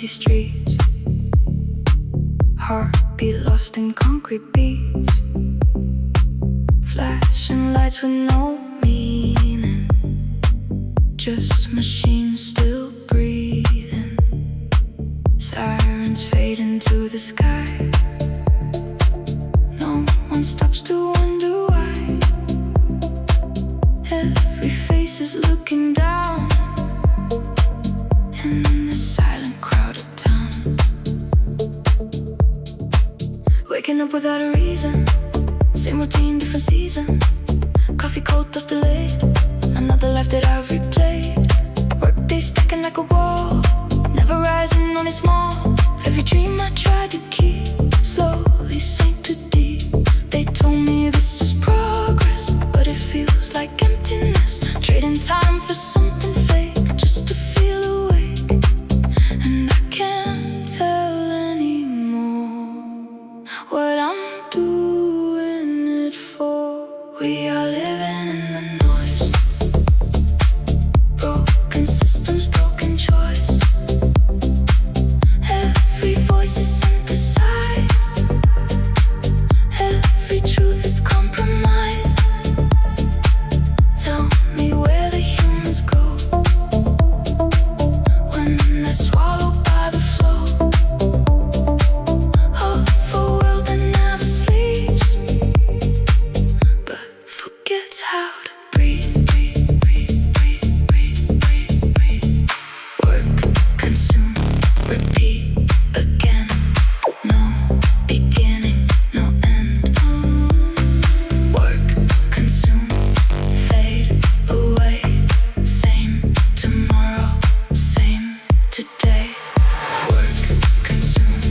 empty streets, heartbeat lost in concrete beats, flashing lights with no meaning, just machines still breathing, sirens fade into the sky. No one stops to wonder why. Every face is looking down in the silent crowd of town. Waking up without a reason, same routine, different season. Coffee cold, thoughts delayed, another life that I've replayed. Workday stacking like a wall, never rising, only small. Every dream I tried to keep slowly sank too deep. They told me this is progress, but it feels like emptiness. Trading time for something fake, just to feel awake. And I can't tell anymore what I'm doing it for. We are living in the noise, broken systems, broken choice. Every voice is synthesized, every truth is compromised. Tell me where the humans go when they're swallowed by the flow of a world that never sleeps, but forgets how to breathe. Work, consume, repeat again. No beginning, no end. Work, consume, fade away. Same tomorrow, same today. Work, consume,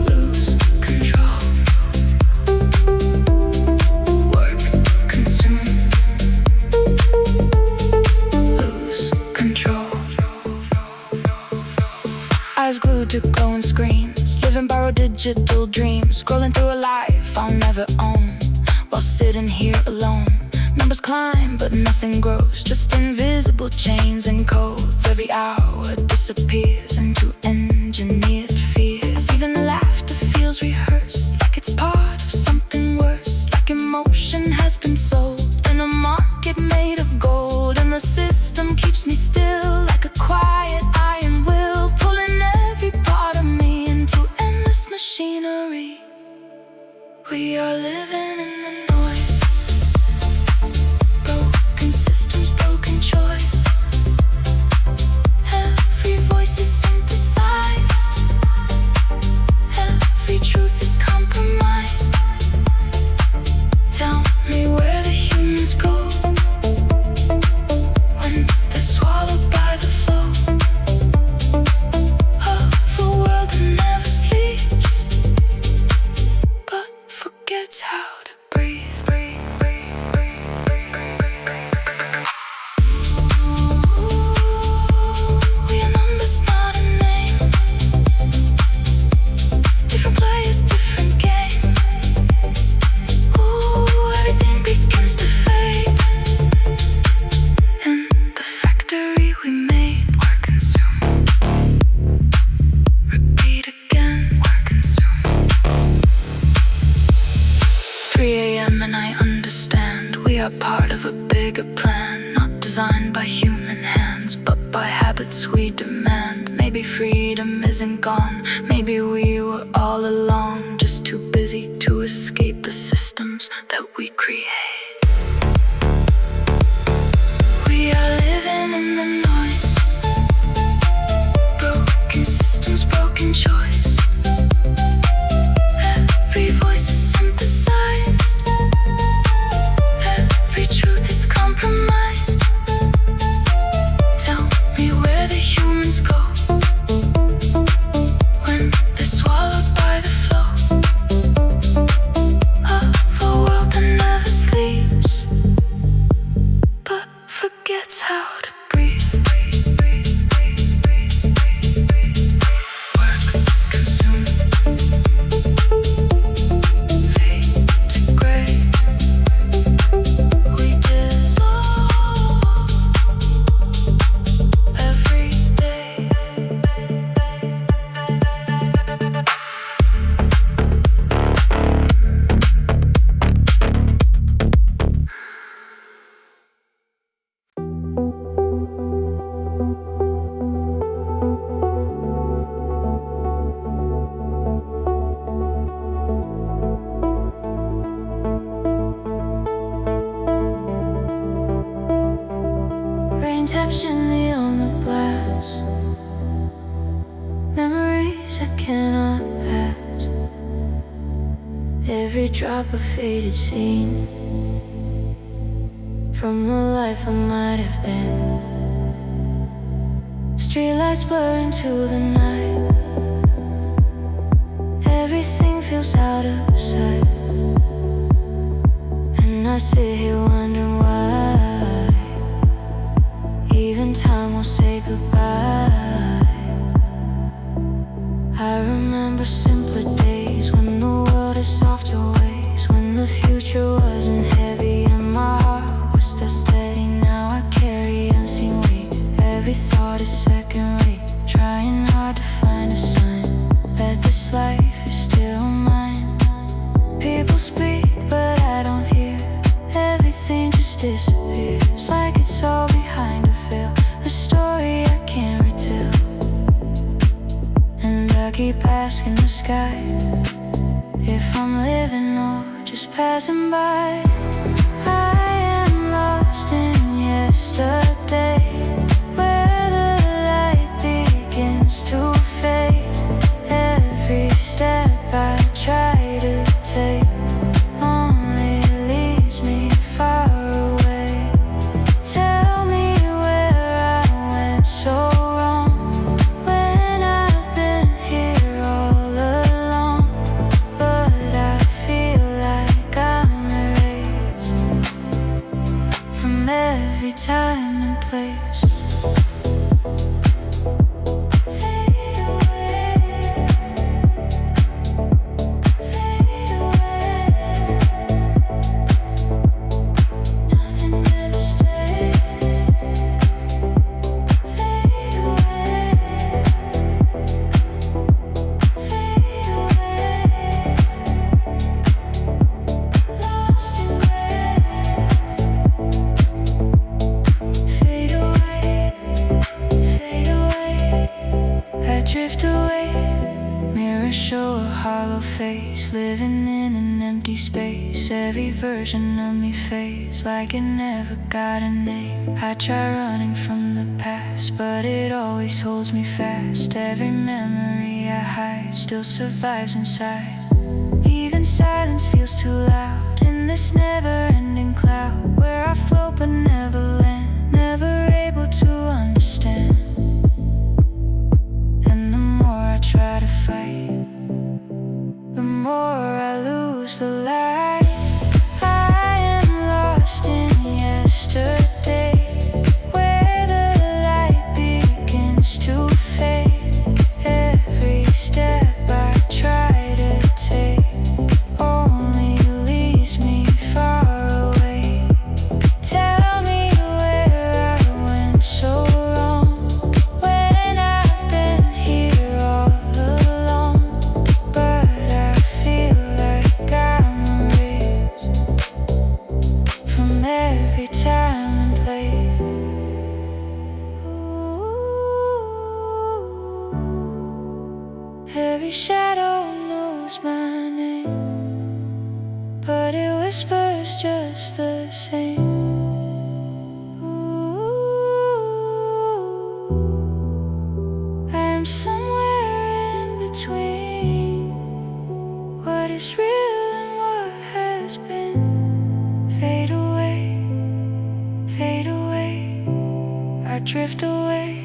lose control. Work, consume, lose control. Eyes glued to glowing screens, living borrowed digital dreams, scrolling through a life I'll never own, while sitting here alone. Numbers climb, but nothing grows, just invisible chains and codes. Every hour disappears into engineered fears. Even laughter feels rehearsed, like it's part of something worse, like emotion has been sold in a market made of gold. And the system keeps me still, like a quiet iron will, pulling every part of me into endless machinery. We are living in the noise, broken systems, broken choice. Every voice is synthesized, every truth is compromised. Tell me where the humans go when they're swallowed by the flow of a world that never sleeps, but forgets how to breathe. We are numbers, not a name. Different players, different game. Ooh, everything begins to fade. In the factory we made, work, consume, repeat again, work, consume. 3 a.m. and I understand we are part of a bigger plan, not designed by human hands, but by habits we demand. Maybe freedom isn't gone, maybe we were all along just too busy to escape the systems that we create. We are living in the noise, broken systems, broken choice. Every voice is synthesized, every truth is compromised. Tell me where the humans go when they're swallowed by the flow of a world that never sleeps, but forgets how to breathe. Work, consume, fade to gray. We dissolve every day. Rain taps gently on the glass, memories I cannot pass. Every drop a faded scene from a life I might have been. Streetlights blur into the night, everything feels out of sight, and I sit here wondering why even time will say goodbye. I remember simpler days when the world is softer ways, when the future wasn't heavy and my heart was still steady. Now I carry unseen weight, every thought is second rate, trying hard to find a sign that this life is still mine. People speak but I don't hear, everything just disappears like it's all behind a veil, a story I can't retell. And I keep asking the sky if I'm living or just passing by. I am lost in yesterday, where the light begins to fade. Every step I try to take only leads me far away. Tell me where I went so wrong when I've been here all along. But I feel like I'm erased from every time and place. Fade away, fade away. Nothing ever stays. Fade away, fade away. Lost in gray. Fade away, fade away. I drift away. Mirrors show a hollow face, living in an empty space. Every version of me fades like it never got a name. I try running from the past, but it always holds me fast. Every memory I hide still survives inside. Even silence feels too loud in this never-ending cloud, where I float but never land, never able to understand. And the more I try to fight, the more I lose the light. I am lost in yesterday, where the light begins to fade. Every step I try to take only leads me far away. Tell me where I went so wrong when I've been here all along. But I feel like I'm erased from every time and place. Every shadow knows my name, but it whispers just the same. I am somewhere in between what is real and what has been. Fade away, fade away. I drift away.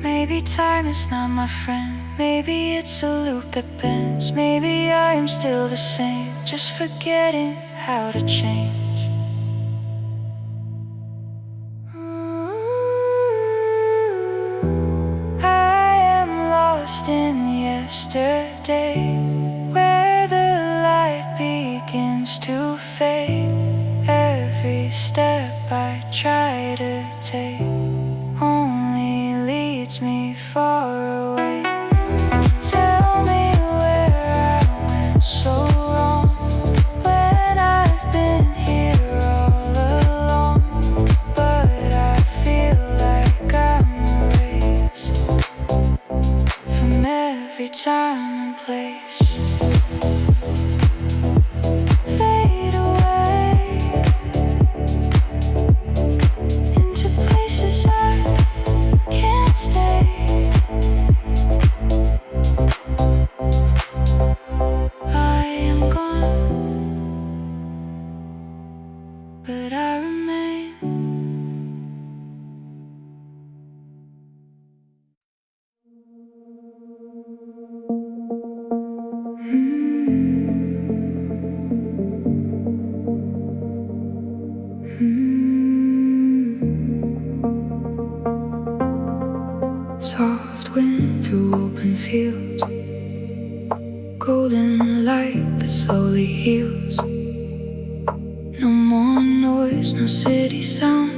Maybe time is not my friend, maybe it's a loop that bends. Maybe I am still the same, just forgetting how to change. I am lost in yesterday, where the light seems to fade. Every step I try to take only leads me far away. Tell me where I went so wrong, when I've been here all along. But I feel like I'm erased from every time and place. Fade away into places I can't stay. I am gone, but I remain. Soft wind through open fields, golden light that slowly heals. No more noise, no city sound,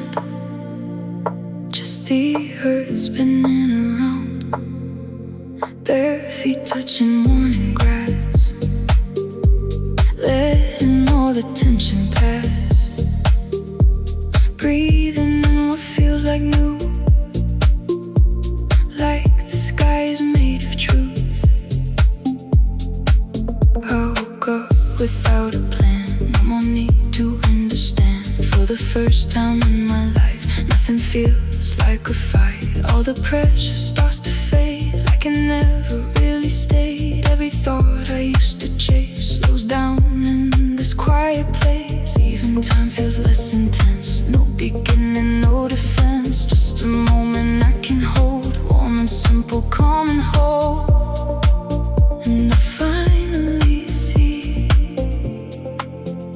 just the earth spinning around. Bare feet touching morning grass, letting all the tension pass. Breathing in what feels like new, like the sky is made of truth. I woke up without a plan, no more need to understand. For the first time in my life, nothing feels like a fight. All the pressure starts to fade, like it never really stayed. Every thought I used to chase slows down in this quiet place. Even time feels less intense, no beginning, no defense. Just a moment I can hold, warm and simple, calm and whole. And I finally see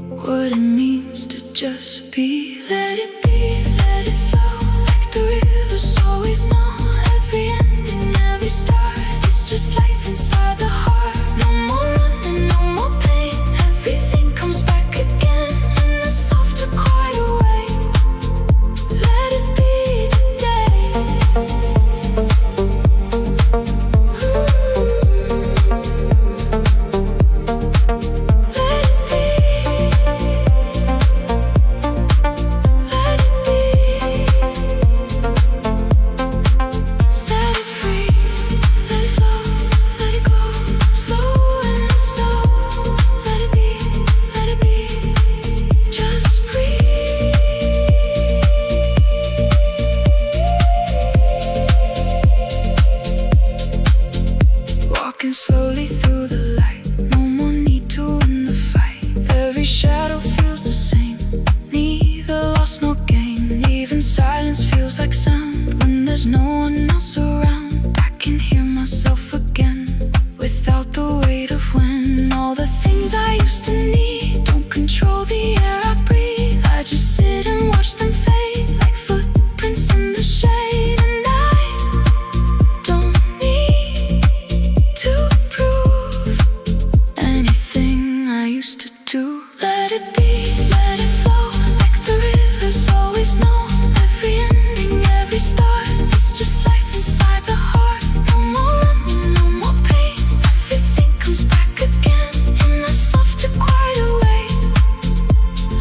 what it means to just be. Let it be, let it flow, like the rivers always know. Every ending, every start, it's just life inside the heart. No more running, no more pain, everything comes back again in a softer, quieter way. Let it be today. Let it be. Let it be. Set it free, let it flow, let it go, slow and slow. Let it be, just breathe. Walking slowly through the light, no more need to win the fight. Every shadow feels the same, neither loss nor gain. Even silence feels like sound when there's no one else around. I can hear myself again, without the weight of when. All the things I used to need don't control the air I breathe. I just sit and watch them fade, like footprints in the shade. And I don't need to prove anything I used to do. Let it be, let it flow, like the rivers always know. Every ending, every start, it's just life inside the heart. No more running, no more pain, everything comes back again in a softer, quieter way.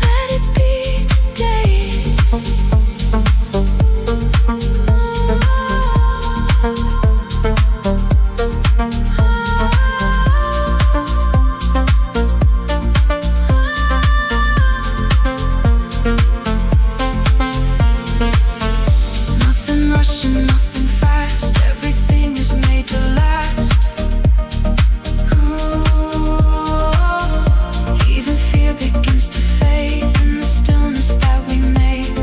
Let it be today. Nothing rushing, nothing fast, everything is made to last. Even fear begins to fade in the stillness that we made.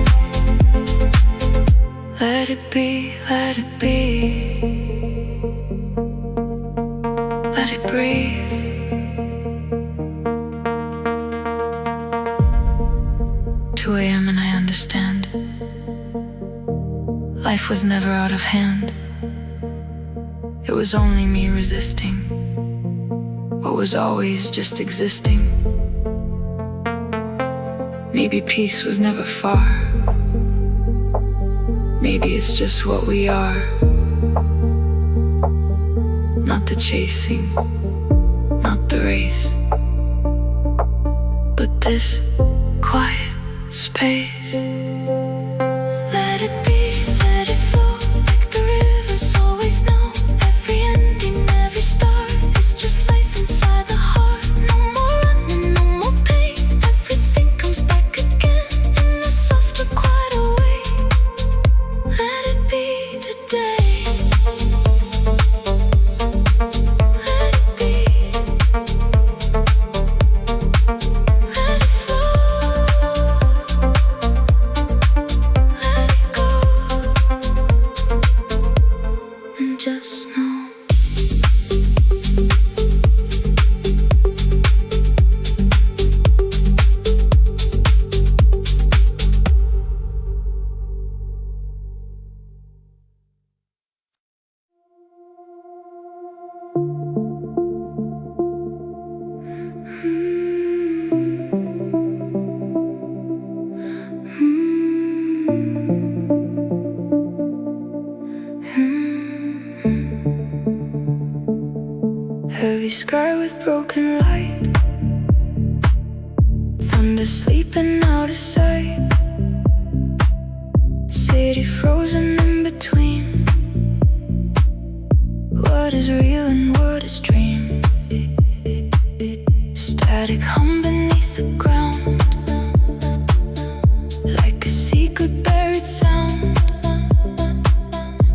Let it be, let it be. Let it breathe. 2 a.m. and I understand. Life was never out of hand. It was only me resisting what was always just existing. Maybe peace was never far. Maybe it's just what we are. Not the chasing, not the race, but this quiet space. Let it be, let it flow, like the rivers always know. Every ending, every start is just life inside the heart. No more running, no more pain. Everything comes back again in a softer, quieter way. Let it be today. Let it be. Let it flow. Let it go. And just know. Heavy sky with broken light, thunder sleeping out of sight, city frozen in between. What is real and what is dream? Static hum beneath the ground, like a secret buried sound.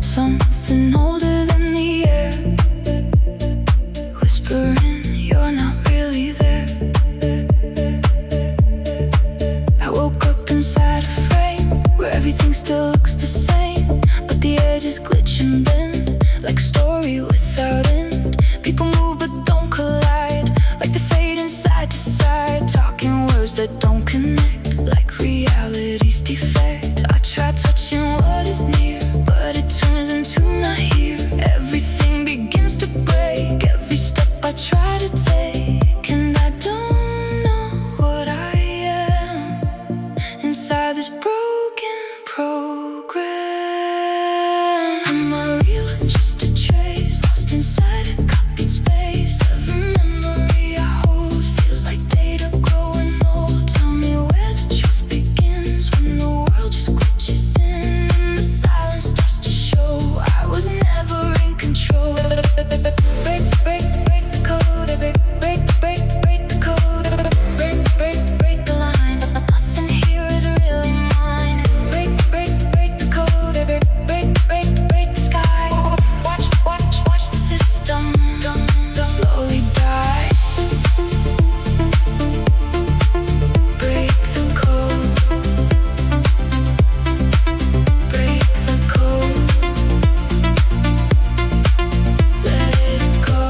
Something older than the air, whispering you're not really there. I woke up inside a frame where everything still looks the same, but the edges glitch and bend like a story without end. People move but don't collide, like they fade inside to side, talking words that don't connect, like reality's defect. I try touching what is near, but it turns into not here. Everything begins to break, every step I try to take, and I don't know what I am inside this broken program. Am I real? Just a trace, lost inside a copied space. Every memory I hold feels like data growing old. Tell me where the truth begins when the world just glitches in and the silence starts to show. I was never in control. Break, break, break the code. Break, break, break, break the code. Break, break, break the line. Nothing here is really mine. Break, break, break the code. Break, break, break, break the sky. Watch, watch, watch the system slowly die. Break the code. Break the code. Let it go.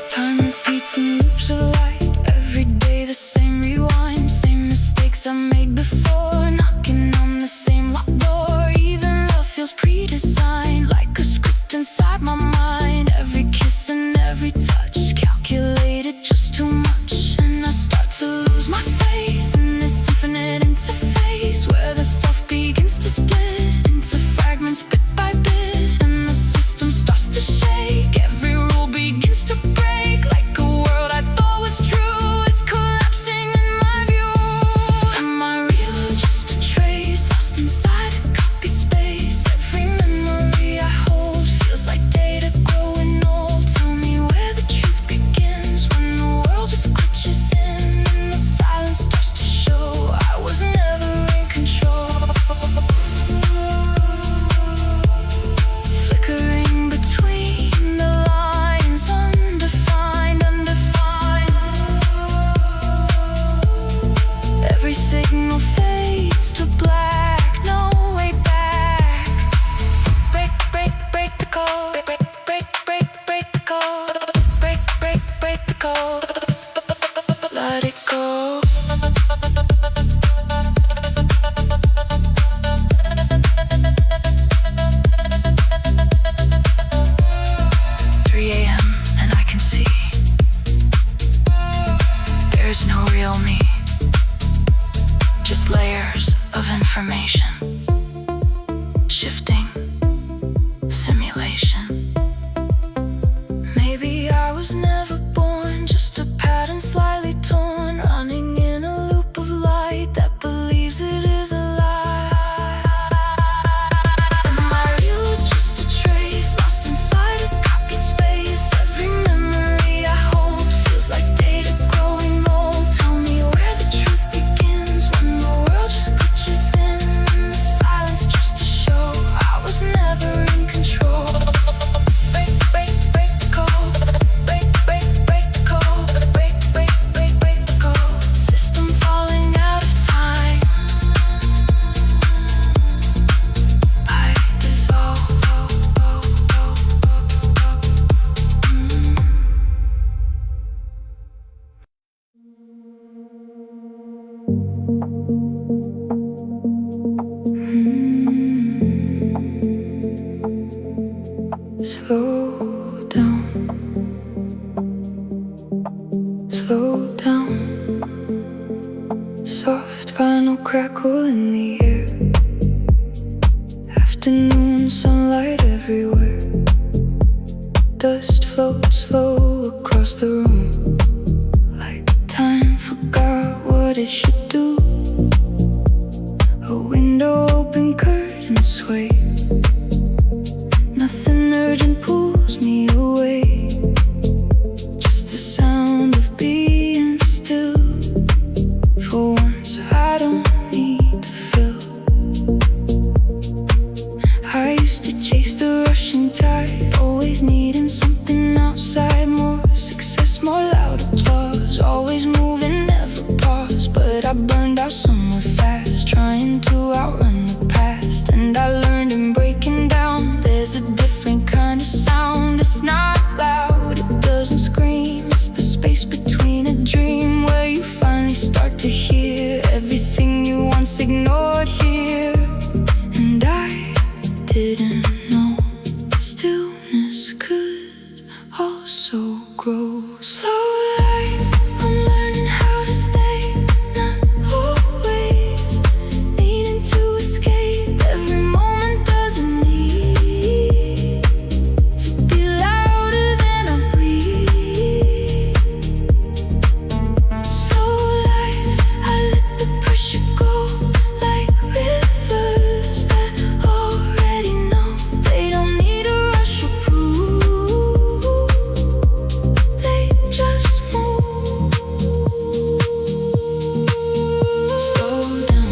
Time repeats in loops of light. Every day the same rewind, same mistakes I made before, knocking on the same locked door. Even love feels pre-designed, like a script inside my mind. Every kiss and every touch calculated just too much, and I start to lose my face in this infinite interface where the self begins to split into fragments bit by bit, and the system starts to shake. Every rule begins to break, like a world I thought was true is collapsing in my view. Am I real or just a trace, lost inside a copied space? Every memory I hold feels like data growing old. Tell me where the truth begins when the world just glitches in and the silence starts to show. I was never in control. Flickering between the lines, undefined, undefined. Every signal fades to black, no way back. Break, break, break the code. Break, break, break, break the code. Break, break, break the code. Let it go. 3 a.m. and I can see there's no real was never born, just a pattern slightly torn, running in a loop of light that believes it is a lie. Am I real or just a trace, lost inside a copied space? Every memory I hold feels like data growing old. Tell me where the truth begins, when the world just glitches in, and the silence just a show. I was never in control. Break, break, break the code. Break, break, break the code. Break, break, break, break the code. System falling out of time. I dissolve. Slow down, slow down. Soft vinyl crackle in the air. Afternoon sunlight everywhere. Dust floats slow across the room, like time forgot what it should do. A window open, curtains sway. Nothing urgent pulls me away, just the sound of being still. For once I don't need to fill. I used to chase the rushing tide, always needing something outside. More success, more loud applause, always moving, never pause. But I burned out somewhere fast, trying to outrun the past. And I learned in breaking down, there's a different kind of sound. It's not loud, it doesn't scream. It's the space between a dream, where you finally start to hear everything you once ignored here. And I didn't know stillness could also grow. Slow life, I'm learning how to stay, not always needing to escape. Every moment doesn't need to be louder than I breathe. Slow life, I let the pressure go, like rivers that already know. They don't need a rush or proof, they just move. Slow down,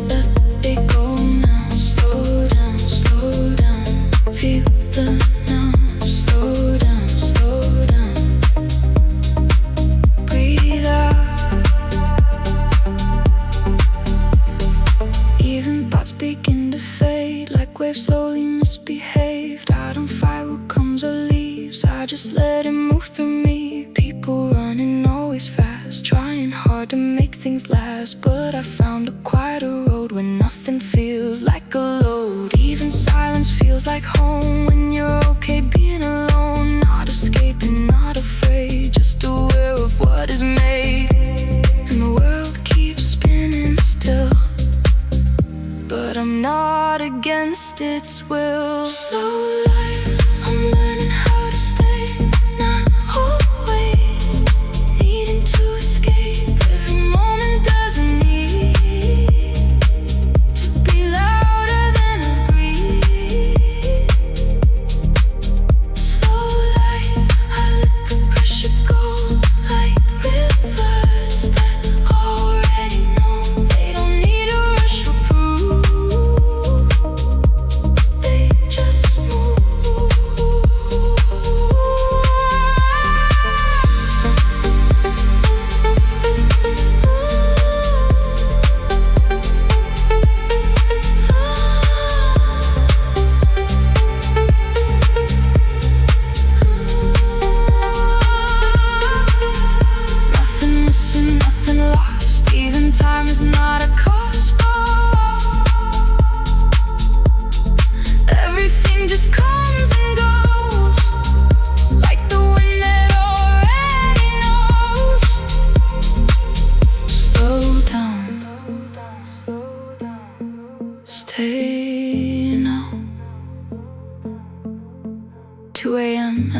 let it go now. Slow down, feel the now. Slow down, breathe out. Even thoughts begin to fade, like waves slowly misbehaved. I don't fight what comes or leaves, I just let it move through me. People running always fast, trying hard to make things last. But I found a quieter road where nothing feels like a load. Even silence feels like home when you're okay being alone. Not escaping, not afraid, just aware of what is made. And the world keeps spinning still, but I'm not against its will. Slow life, I'm learning how to stay, not always needing to escape. Every moment doesn't need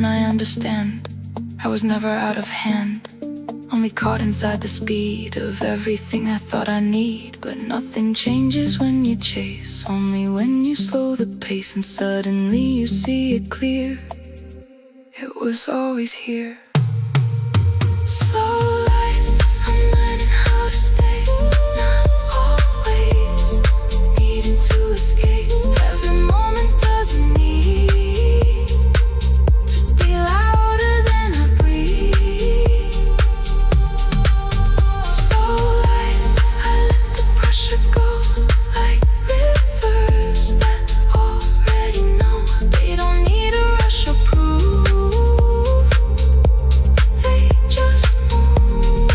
and I understand. I was never out of hand, only caught inside the speed of everything I thought I need. But nothing changes when you chase, only when you slow the pace, and suddenly you see it clear. It was always here. Slow life, I'm learning how to stay, not always needing to escape. Every moment doesn't need to be louder than I breathe. Slow life, I let the pressure go, like rivers that already know. They don't need a rush or proof. They just move.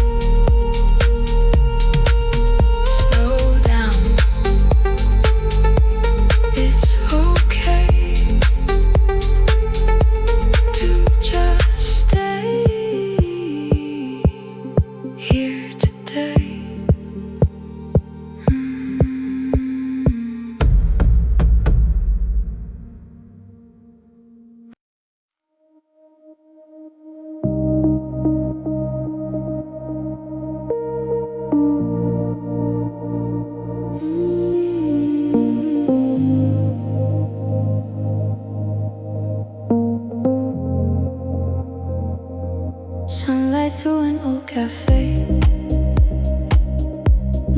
Slow down. It's okay to just stay here today. Sunlight through an old cafe,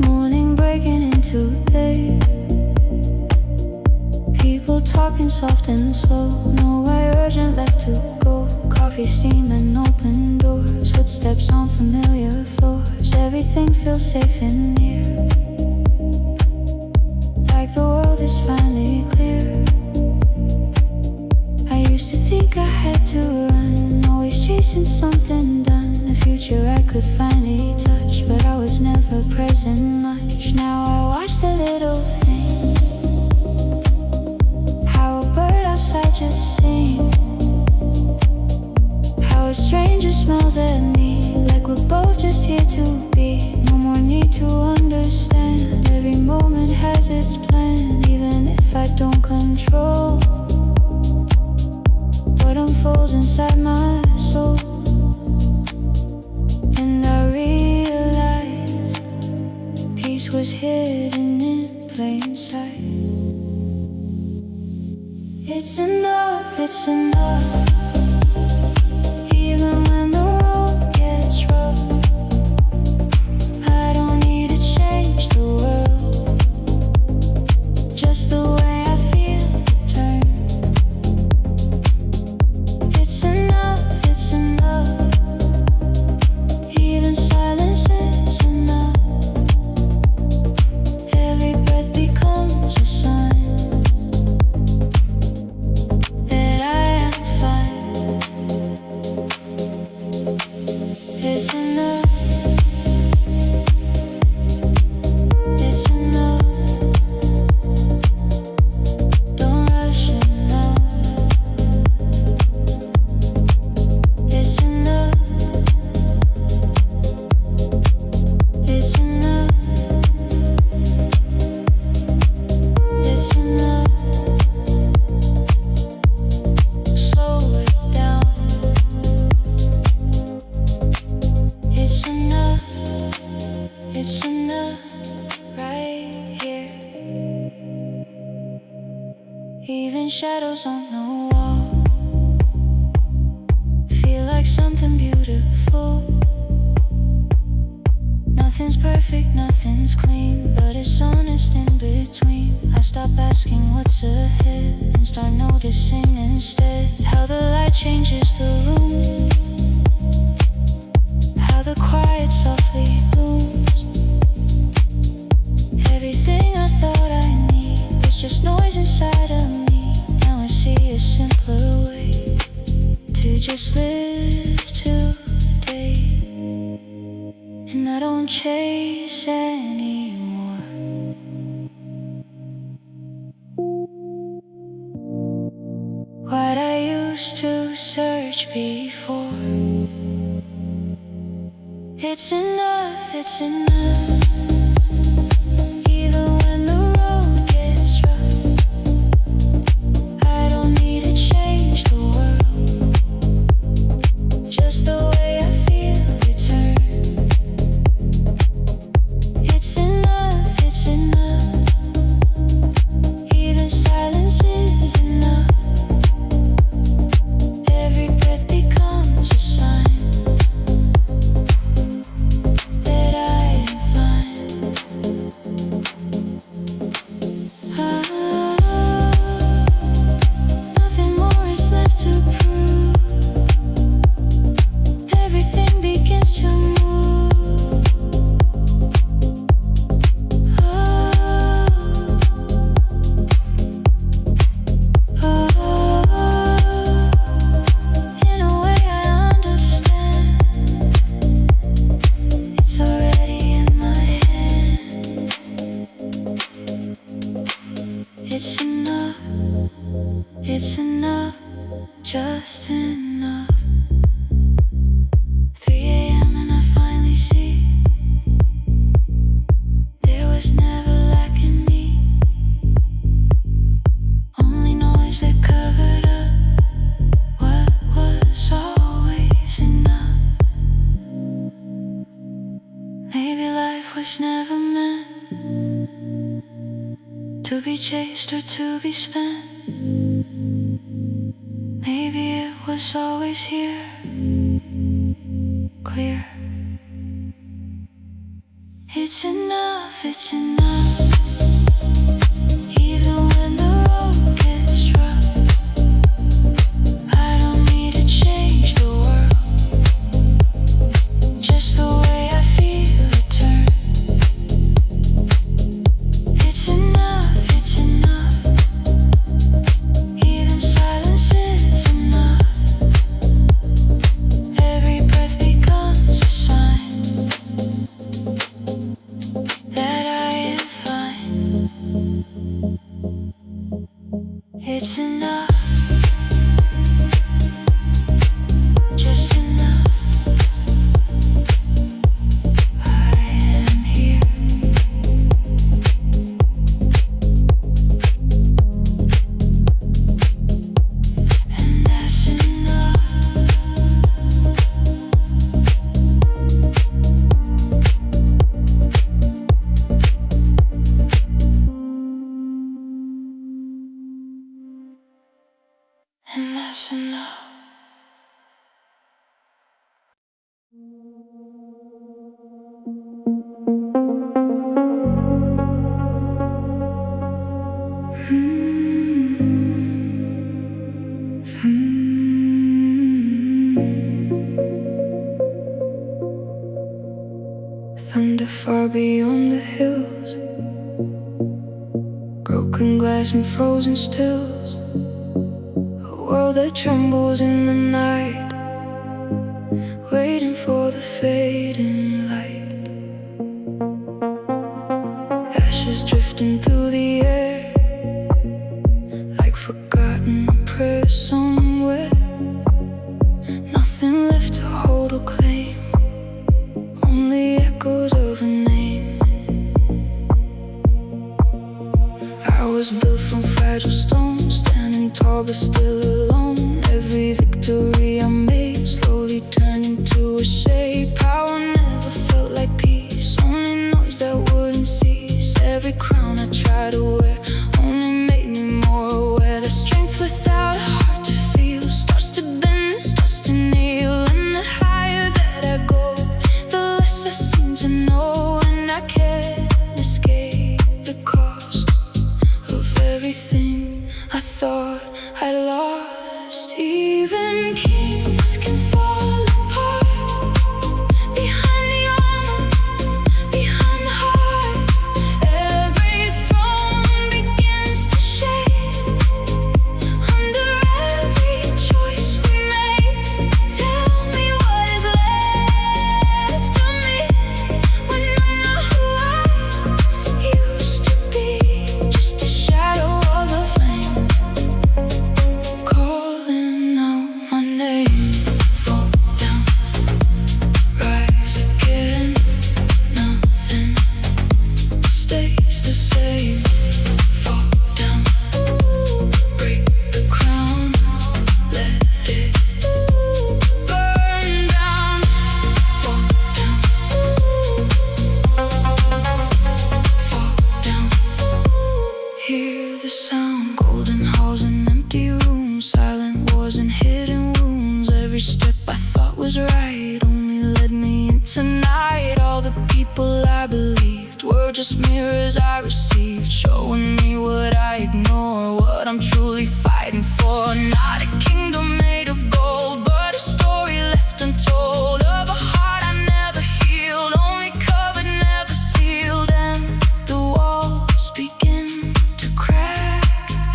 morning breaking into day. People talking soft and slow, nowhere urgent left to go. Coffee, steam and open doors, footsteps on familiar floors. Everything feels safe and near, like the world is finally clear. I used to think I had to run, always chasing something done, a future I could finally touch, but I was never present much. Now I watch the little things, how a bird outside just sings, how a stranger smiles at me, like we're both just here to be. No more need to understand, every moment has its plan, even if I don't control what unfolds inside my soul. And I realized peace was hidden in plain sight. It's enough, it's enough. Even when the road gets rough, I don't need to change the world, just the way I feel it turn. It's enough, it's enough. Even silence is enough. Every breath becomes a sign that I am fine. It's enough. It's enough. Don't rush it now. It's enough. It's enough. It's enough. Slow it down. It's enough. It's enough right here. Even shadows on the wall feel like something beautiful. Nothing's perfect, nothing's clean, but it's honest in between. I stop asking what's ahead and start noticing instead how the light changes the room, how the quiet softly blooms. Everything I thought I need was just noise inside of me. Now I see a simpler way to just live today. And I don't chase anymore. What I used to search before. It's enough, it's enough. Even when the road gets rough, I don't need to change the world, was never meant to be chased or to be spent. Maybe it was always here, clear. It's enough, it's enough. Even when the road gets rough, I don't need to change the world, just the way I feel it turn. It's enough, it's enough. Even silence is enough. Every breath becomes a sign that I am fine. It's enough, just enough. I am here. And that's enough. And that's enough. Thunder far beyond the hills, broken glass and frozen stills. A world that trembles in the night, waiting for the fading light. Ashes drifting through the air, like forgotten prayers somewhere. Nothing left to hold or claim, only echoes of a name. I was built from fragile stone, standing tall but still alone. Every victory I made slowly turned into a shape. Power never felt like peace, only noise that wouldn't cease. Every crown I tried to wear only made me more aware that strength without a heart to feel starts to bend and starts to kneel. And the higher that I go, the less I seem to know. And I can't escape the cost of everything I thought I lost. Even kings can fall apart behind the armor, behind the heart. Every throne begins to shake under every choice we make. Tell me what is left of me when I'm not who I used to be, just a shadow of a flame calling out my name. Fall down, rise again. Nothing stays the same. Fall down, break the crown, let it burn down. Fall down, fall down. Hear the sound, golden halls and empty rooms, silent wars and hidden wounds. Every step I thought was right only led me into night. All the people I believed were just mirrors I received, showing me what I ignore, what I'm truly fighting for. Not a kingdom made of gold, but a story left untold of a heart I never healed, only covered, never sealed. And the walls begin to crack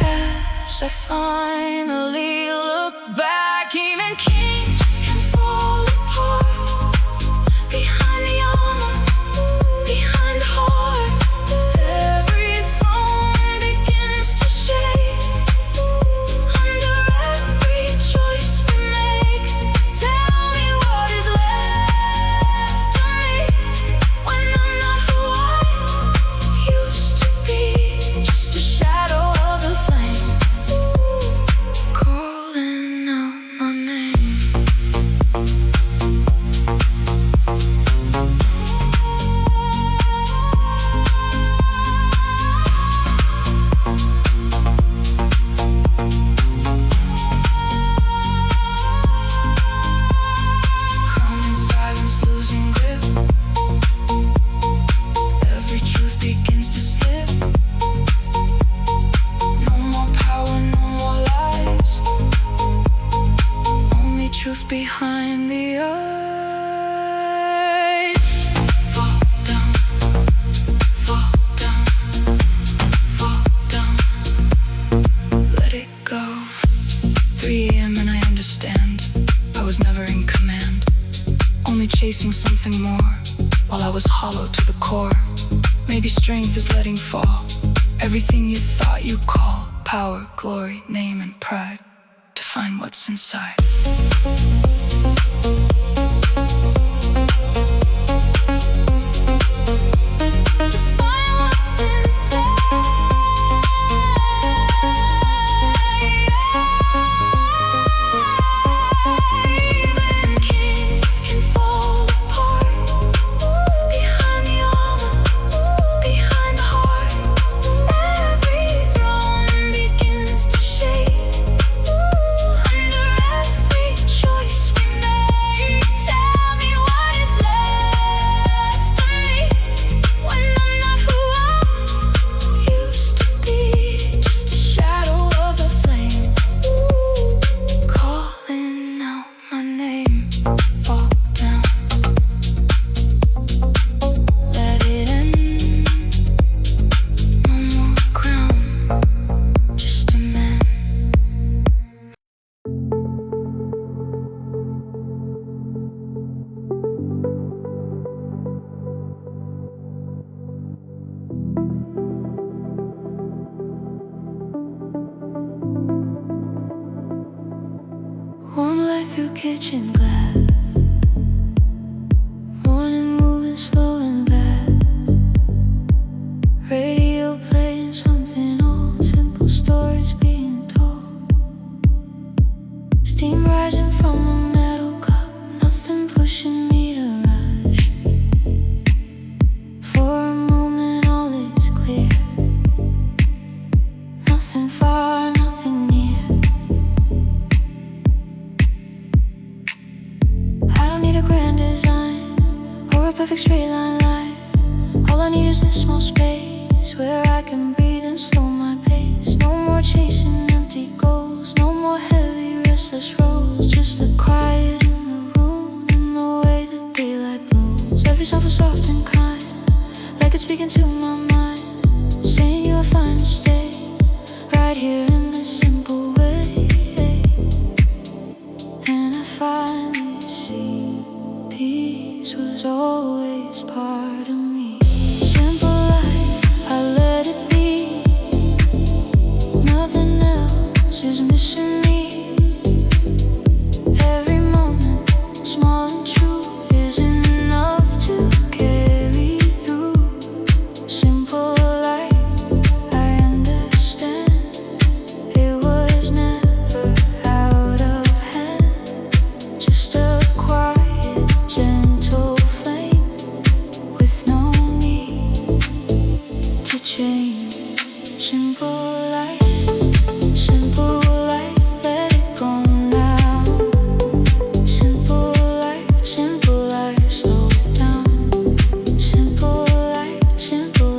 as I finally look back. Even kings can fall apart behind the armor, behind the heart. Every throne begins to shake under every choice we make. truth behind the eyes. Fall down, fall down, fall down. Let it go. 3 a.m. and I understand. I was never in command, only chasing something more, while I was hollow to the core. Maybe strength is letting fall everything you thought you call power, glory, name, and pride, to find what's inside. Warm light through kitchen glass, morning moving slow and fast. Radio playing something old, simple stories being told. Steam rising from a metal cup, nothing pushing me to rush. For a moment all is clear, nothing far, nothing near. I don't need a grand design or a perfect straight line life. All I need is this small space where I can breathe and slow my pace. No more chasing empty goals, no more heavy restless roads. Just the quiet in the room and the way that daylight blooms. Every sound was soft and kind, like it's speaking to my mind, saying you are fine to stay right here in this simple way. And I finally see peace was always part of me. Simple life, I let it be. Nothing else is missing me. Every moment, small and true, is enough to carry through. Simple life, I understand. It was never out of hand. Just a quiet, gentle flame with no need to change. Simple life, let it go now. Simple life, slow down. Simple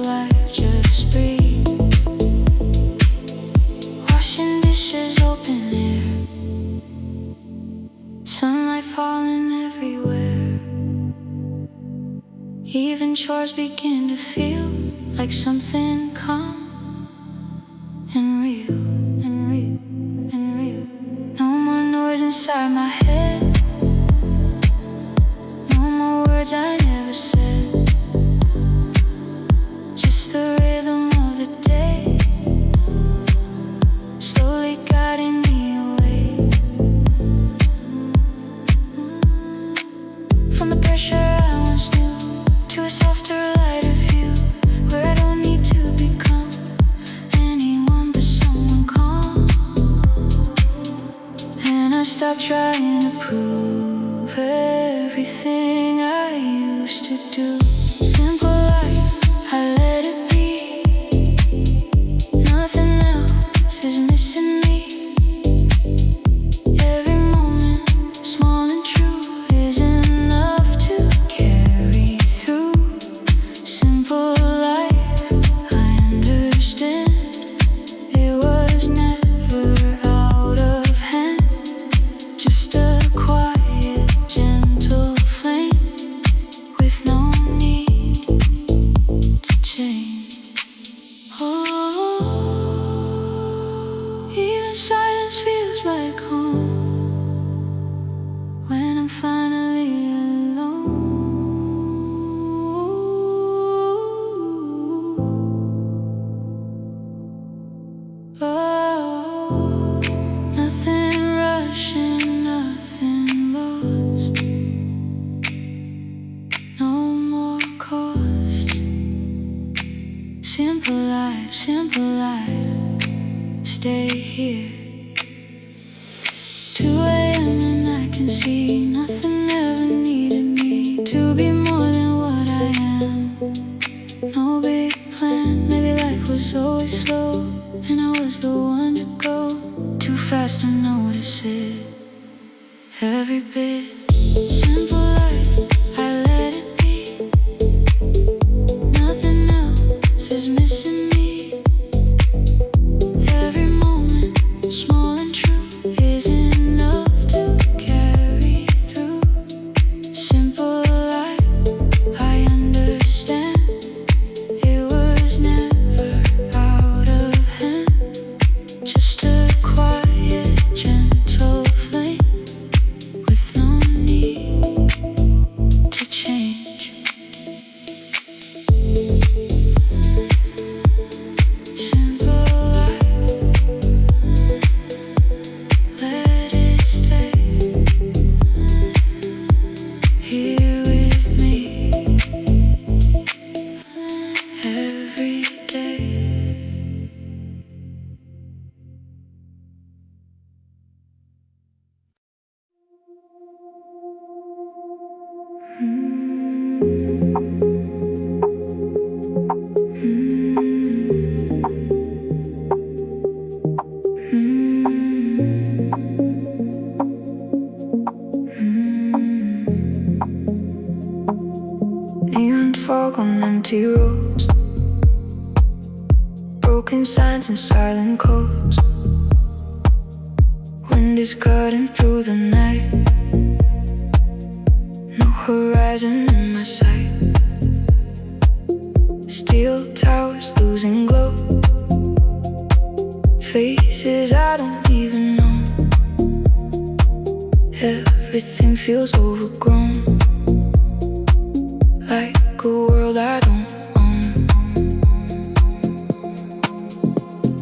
life, just breathe. Washing dishes, open air, sunlight falling everywhere. Even chores begin to feel like something calm and real, and real, and real. No more noise inside my head, no more words I never said. Just the rhythm of the day, slowly guiding me away from the pressure I once knew, to a softer, lighter view, where I don't need to become anyone but someone calm. And I stopped trying to prove everything I used to do. Simple life, I let it be. Nothing else is missing me. Every moment, small and true, is enough to carry through. Simple life, I understand. It was never out of hand. Just a quiet, here. 2 a.m. and I can see nothing ever needed me to be more than what I am. No big plan, maybe life was always slow, and I was the one to go too fast to notice it. Every bit simple life, I let it be. Nothing else is missing me. Every moment, small and true, is enough to carry through. Simple life, I understand. It was never out of hand. Just a quiet, gentle flame with no need to change. Simple life, let it stay here with me every day. Neon fog on empty roads, broken signs and silent codes. Wind is cutting through the night, no horizon in my sight. Steel towers losing glow, faces I don't even know. Everything feels overgrown, like a world I don't own.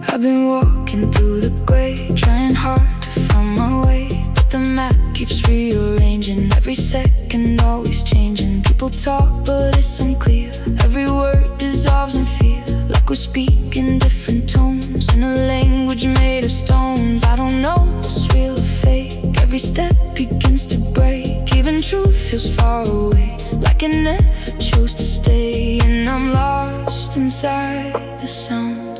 I've been walking through the gray, trying hard to find my way, but the map keeps rearranging. Every second always changing. People talk but it's unclear. Every word dissolves in fear, like we're speaking different tones in a language made of stones. I don't know what's real or fake. Every step begins to break. Even truth feels far away, like it never chose to stay. And I'm lost inside the sound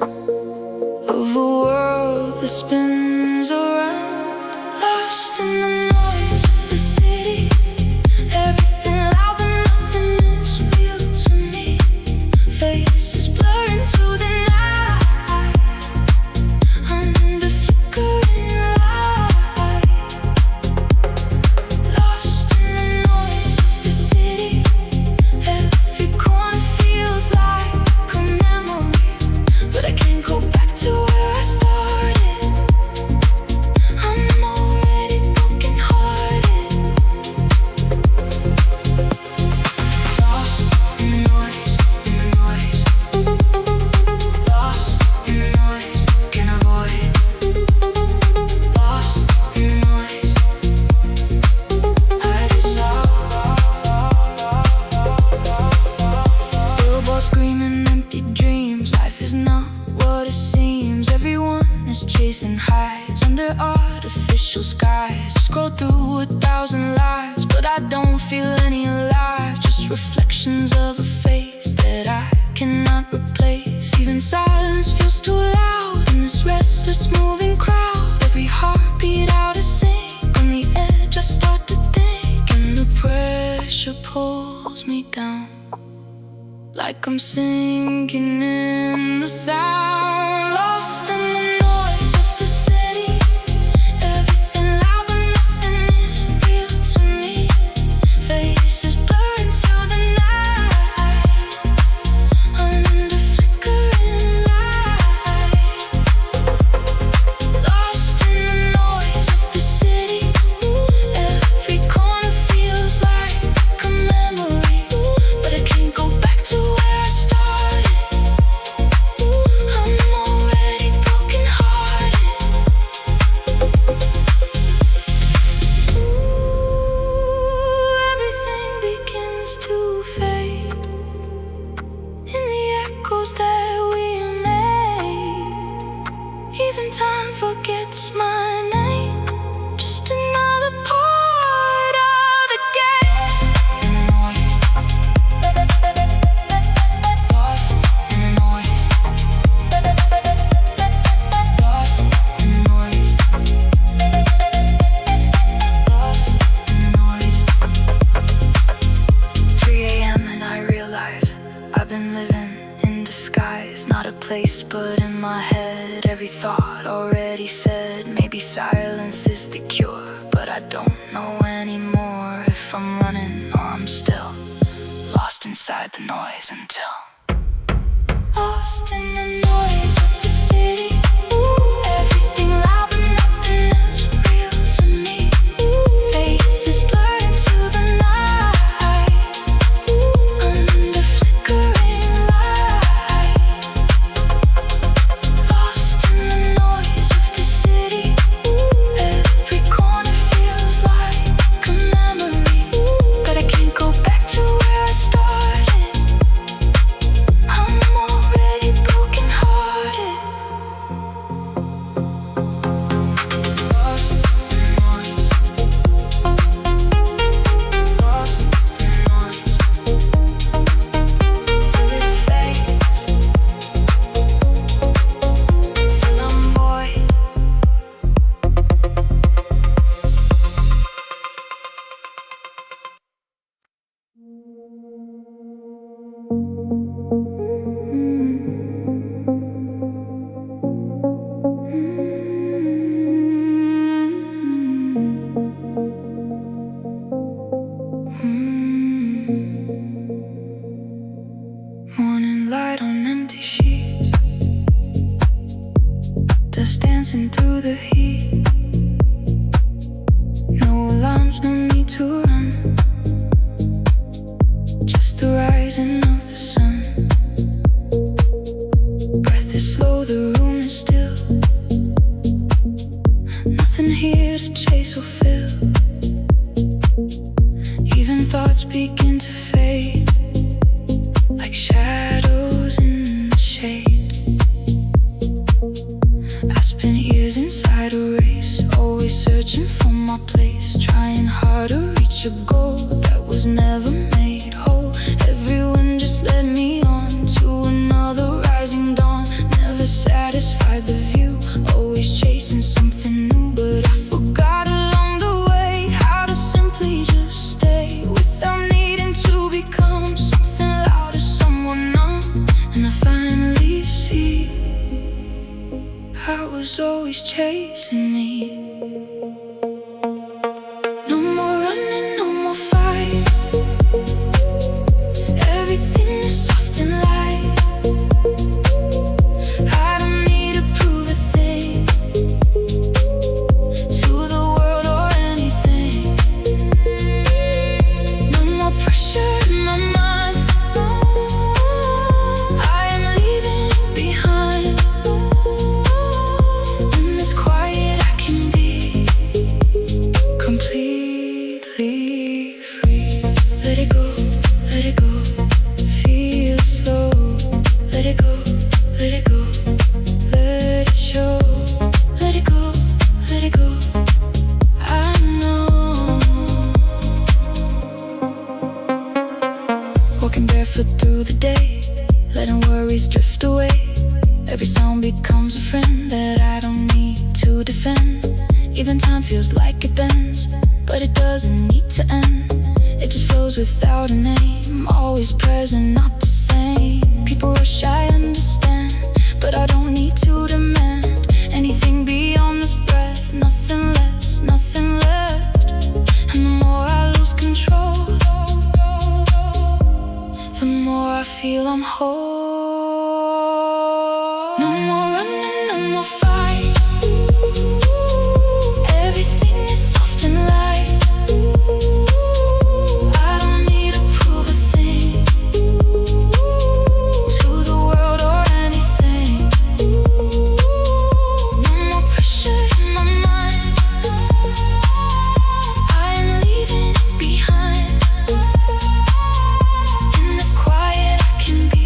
of a world that spins around. Lost in the noise of the city, everything loud but nothing is real to me. Faces blur into the night, under flickering light. Lost in the noise of the city, every corner feels like a memory, but I can't go back to where I started. I'm already broken hearted. Lost in the noise, in the noise. Lost in the noise, can't avoid. Lost in the noise, I dissolve. Billboards screaming empty dreams. Life is not what it seems. Everyone is chasing highs under artificial skies. Scroll through 1,000 lives, but I don't feel any alive. Just reflections of a face that I cannot replace. Even silence feels too loud in this restless moving crowd. Every heartbeat out of sync. On the edge I start to think, and the pressure pulls me down, like I'm sinking in the sound. Lost in the noise of the city, everything loud but nothing is real to me. Faces blur into the night, under flickering light. Lost in the noise of the city, every corner feels like a memory, but I can't go back to where I started. I'm already broken. place, but in my head every thought already said maybe silence is the cure. But I don't know anymore if I'm running or I'm still lost inside the noise until lost in the noise of the city. Everything loud but nothing is real to me. Faces blur into the night under flickering light. Lost in the noise of the city. Every corner feels like a memory, but I can't go back to where I started. I'm already broken hearted. Lost in noise. Lost in noise. Till it fades. Till I'm void. Morning light on empty sheets, dust dancing through the heat. No alarms, no need to run, just the rising of the sun. Breath is slow, the room is still. Nothing here to chase or fill. Even thoughts begin to fade like shadows in the shade. I spent years inside a race, always searching for my place, trying hard to reach a goal that was never made whole. Everyone just led me on to another rising dawn. Never satisfied the view, always chasing something new. But I forgot along the way how to simply just stay without needing to become something loud or someone numb. And I finally see I was always chasing me. No more running, no more fight. Everything is soft and light. I don't need to prove a thing to the world or anything. No more pressure in my mind. I am leaving it behind. In this quiet I can be completely free. Let it go, let it go. Feel it slow. Let it go, let it go. Let it show. Let it go, let it go. I know. Walking barefoot through the day, letting worries drift away. Every sound becomes a friend that I don't need to defend. Even time feels like it bends, but it doesn't need to end. It just flows without a name, always present, not the same. People rush, I understand, but I don't need to demand anything beyond this breath. Nothing less, nothing left. And the more I lose control, the more I feel I'm whole. No more running, no more fight. Everything is soft and light. I don't need to prove a thing to the world or anything. No more pressure in my mind. I am leaving it behind. In this quiet I can be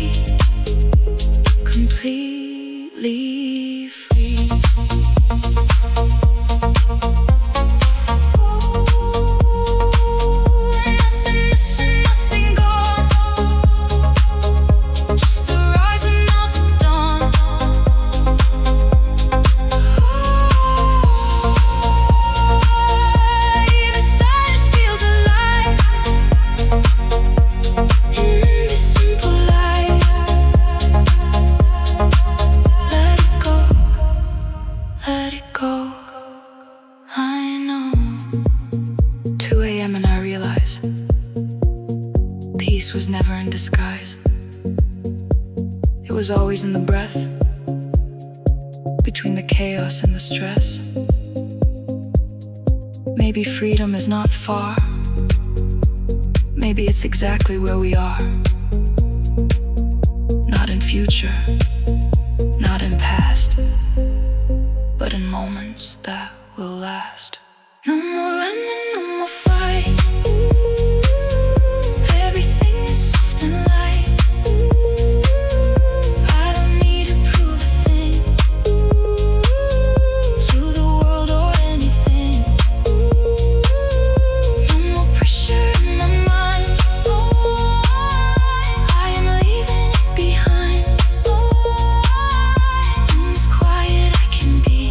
Peace was never in disguise. It was always in the breath, between the chaos and the stress. Maybe freedom is not far. Maybe it's exactly where we are. Not in future, not in past, but in moments that will last. No more running, no more fight. Everything is soft and light. I don't need to prove a thing to the world or anything. No more pressure in my mind. I am leaving it behind. In this quiet I can be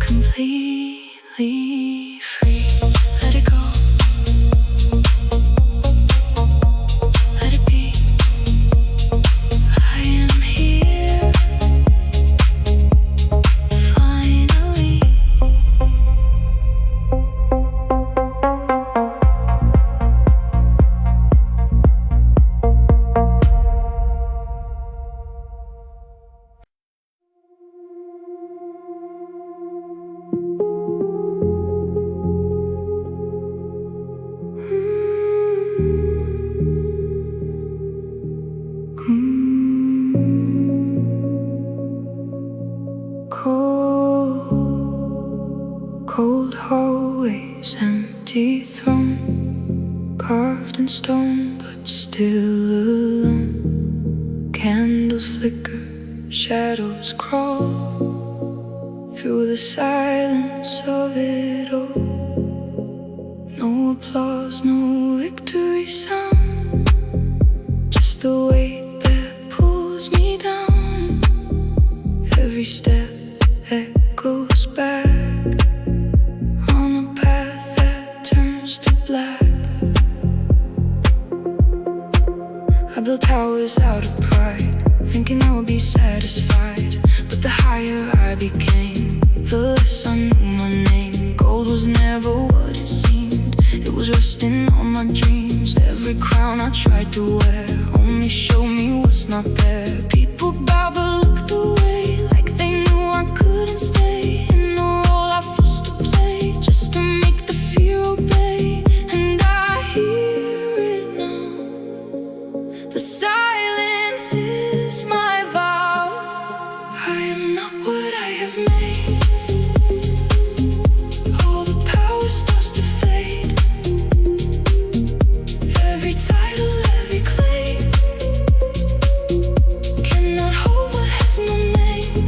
completely free. Let it go. Let it be. I am here finally. Cold hallways, empty throne, carved in stone but still alone. Candles flicker, shadows crawl through the silence of it all. No applause, no victory sound, just the weight that pulls me down. Every step echoes back on a path that turns to black. I built towers out of pride, thinking I would be satisfied. But the higher I became, the less I knew my name. Gold was never what it seemed. It was rusting on my dreams. Every crown I tried to wear only showed me what's not there. People bow but looked away, like they knew I couldn't stay in the role I forced to play, just to make the fear obey. And I hear it now. The silence is my vow. I am not what I have made. All the power starts to fade. Every title, every claim cannot hold what has no name.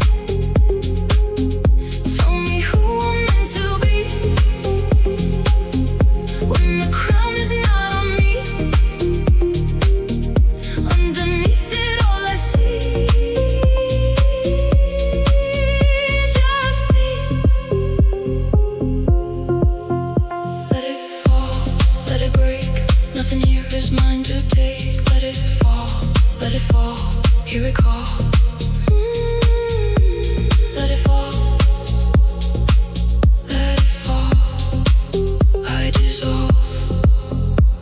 Tell me who I'm meant to be when the crown is not on me. Underneath it all I see just me. Let it fall, let it break. Nothing here is mine to take. Let it fall, hear it call. Let it fall, let it fall. I dissolve.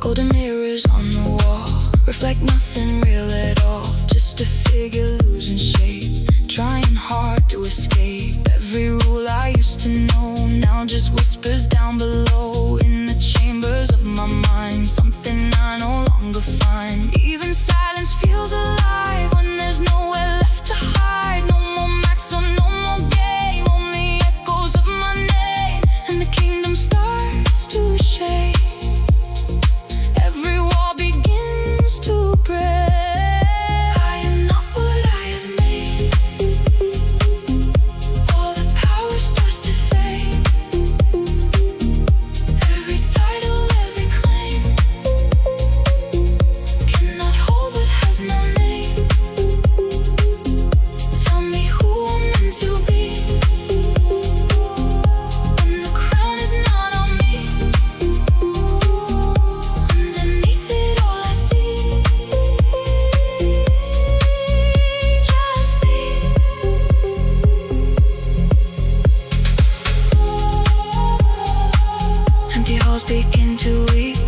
Golden mirrors on the wall reflect nothing real at all. Just a figure losing shape, trying hard to escape. Every rule I used to know now just whispers down below in the chambers of my mind. Something I no longer find. Even silence feels alive when there's nowhere left to hide. No more max or no more game, only echoes of my name. And the kingdom starts to shake. Every wall begins to break. I am not what I have made. All the power starts to fade. Every title, every claim cannot hold what has no name. Tell me who I'm meant to be when the crown is not on me. Underneath it all I see just me. Empty halls begin to weep.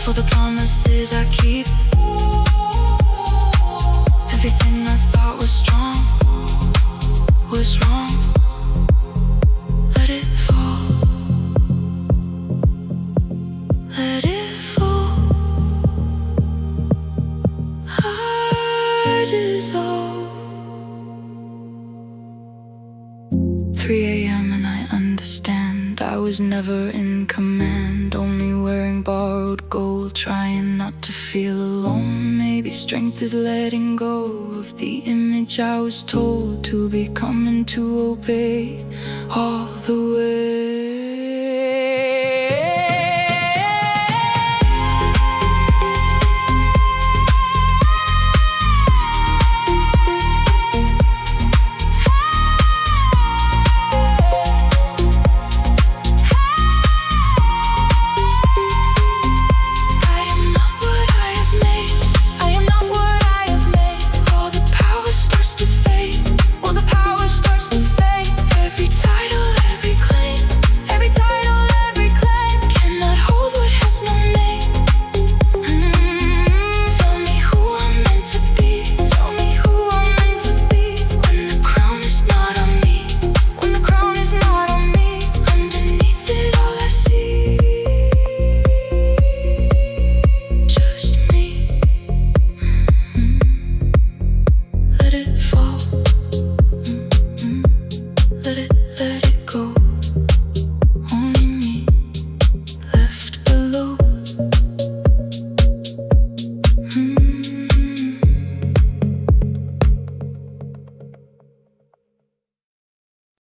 for the promises I keep. Everything I thought was strong was wrong. Let it fall. Let it fall. I dissolve. 3 a.m. and I understand I was never in command, only wearing borrowed gold, trying not to feel alone. Maybe strength is letting go of the image I was told to become and to obey all the way.